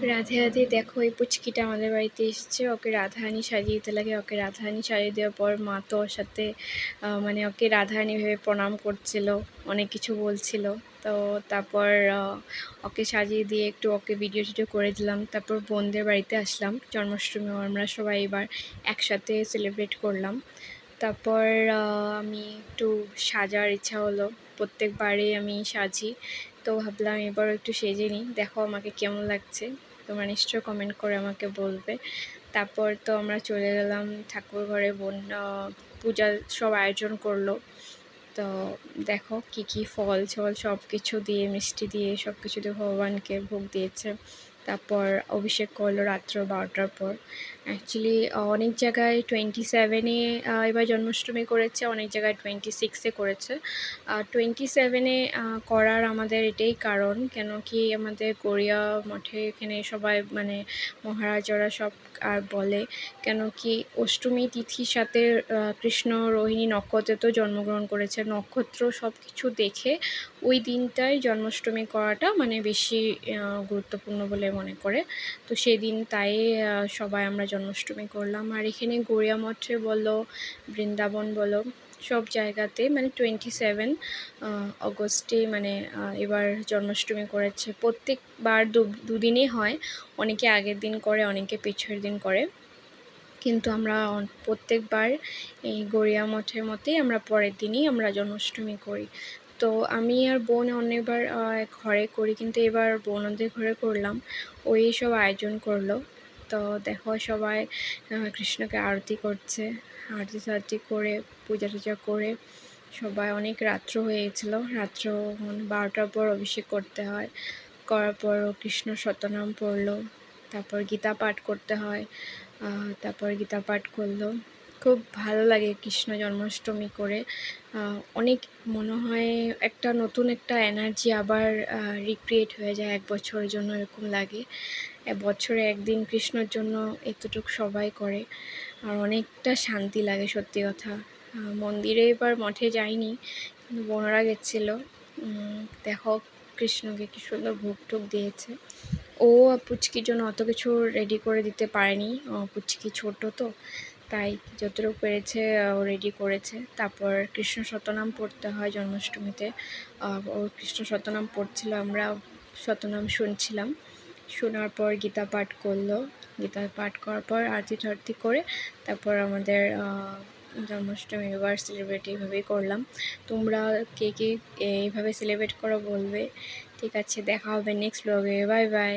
রাধে রাধে। দেখো এই পুচকিটা আমাদের বাড়িতে এসেছে, ওকে রাধারানী সাজিয়ে দিতে লাগে। ওকে রাধারানী সাজিয়ে দেওয়ার পর মা তো ওর সাথে মানে ওকে রাধারানী ভেবে প্রণাম করছিল, অনেক কিছু বলছিল। তো তারপর ওকে সাজিয়ে দিয়ে একটু ওকে ভিডিও টিডিও করে দিলাম। তারপর বোনদের বাড়িতে আসলাম, জন্মাষ্টমী আমরা সবাই এবার একসাথে সেলিব্রেট করলাম। তারপর আমি একটু সাজার ইচ্ছা হলো, প্রত্যেকবারে আমি সাজি, তো ভাবলাম এবারও একটু সেজে নিই। দেখো আমাকে কেমন লাগছে, তোমরা নিশ্চয় কমেন্ট করে আমাকে বলবে। তারপর তো আমরা চলে গেলাম ঠাকুর ঘরে। বোন পূজার সব আয়োজন করলো। তো দেখো কি কি ফল ছল সব কিছু দিয়ে, মিষ্টি দিয়ে, সব কিছু দিয়ে ভগবানকে ভোগ দিয়েছে। তারপর অভিষেক করলো রাত্র 12টার পর। অ্যাকচুয়ালি অনেক জায়গায় 27-এ এবার জন্মাষ্টমী করেছে, অনেক জায়গায় 26-এ করেছে। 27-এ করার আমাদের এটাই কারণ, কেন কি আমাদের গড়িয়া মঠে এখানে সবাই মানে মহারাজারা সব আর বলে, কেন কি অষ্টমী তিথির সাথে কৃষ্ণ রোহিণী নক্ষত্রে তো জন্মগ্রহণ করেছে। নক্ষত্র সব কিছু দেখে ওই দিনটাই জন্মাষ্টমী করাটা মানে বেশি গুরুত্বপূর্ণ বলে মনে করে। তো সেদিন তাই সবাই আমরা জন্মাষ্টমী করলাম। আর এখানে গড়িয়া মঠে বলো, বৃন্দাবন বলো, সব জায়গাতে মানে 27 অগস্টে মানে এবার জন্মাষ্টমী করেছে। প্রত্যেকবার দুদিনই হয়, অনেকে আগের দিন করে, অনেকে পিছের দিন করে, কিন্তু আমরা প্রত্যেকবার এই গড়িয়া মঠের মতেই আমরা পরের দিনই আমরা জন্মাষ্টমী করি। তো আমি আর বোন অনেকবার ঘরে করি, কিন্তু এবার বোনদের ঘরে করলাম, ওই সব আয়োজন করলো। তো দেখো সবাই কৃষ্ণকে আরতি করছে, আরতি করে পূজা টুজা করে সবাই, অনেক রাত্র হয়ে গেছিলো। রাত্র 12টার পর অভিষেক করতে হয়, করার পর কৃষ্ণ শতনাম পড়লো, তারপর গীতা পাঠ করতে হয়, তারপর গীতা পাঠ করলো। খুব ভালো লাগে কৃষ্ণ জন্মাষ্টমী করে। অনেক মনে হয় একটা নতুন একটা এনার্জি আবার রিক্রিয়েট হয়ে যায় এক বছরের জন্য, এরকম লাগে। বছরে একদিন কৃষ্ণর জন্য এতটুকু সবাই করে, আর অনেকটা শান্তি লাগে সত্যি কথা। মন্দিরে এবার মঠে যাইনি, কিন্তু বোনরা গেছিলো। দেখো কৃষ্ণকে কি সুন্দর ভোগ টোগ দিয়েছে। ও পুচকির জন্য অত কিছু রেডি করে দিতে পারেনি, পুচকি ছোট তো, তাই যতটুকু পেরেছে ও রেডি করেছে। তারপর কৃষ্ণ শতনাম পড়তে হয় জন্মাষ্টমীতে, ও কৃষ্ণ শতনাম পড়ছিল, আমরা শতনাম শুনছিলাম। শোনার পর গীতা পাঠ করলো, গীতা পাঠ করার পর আরতি টারতি করে তারপর আমাদের জন্মাষ্টমী এবার সেলিব্রেট এইভাবেই করলাম। তোমরা কে কে এইভাবে সেলিব্রেট করো বলবে। ঠিক আছে, দেখা হবে নেক্সট ব্লগে। Bye bye.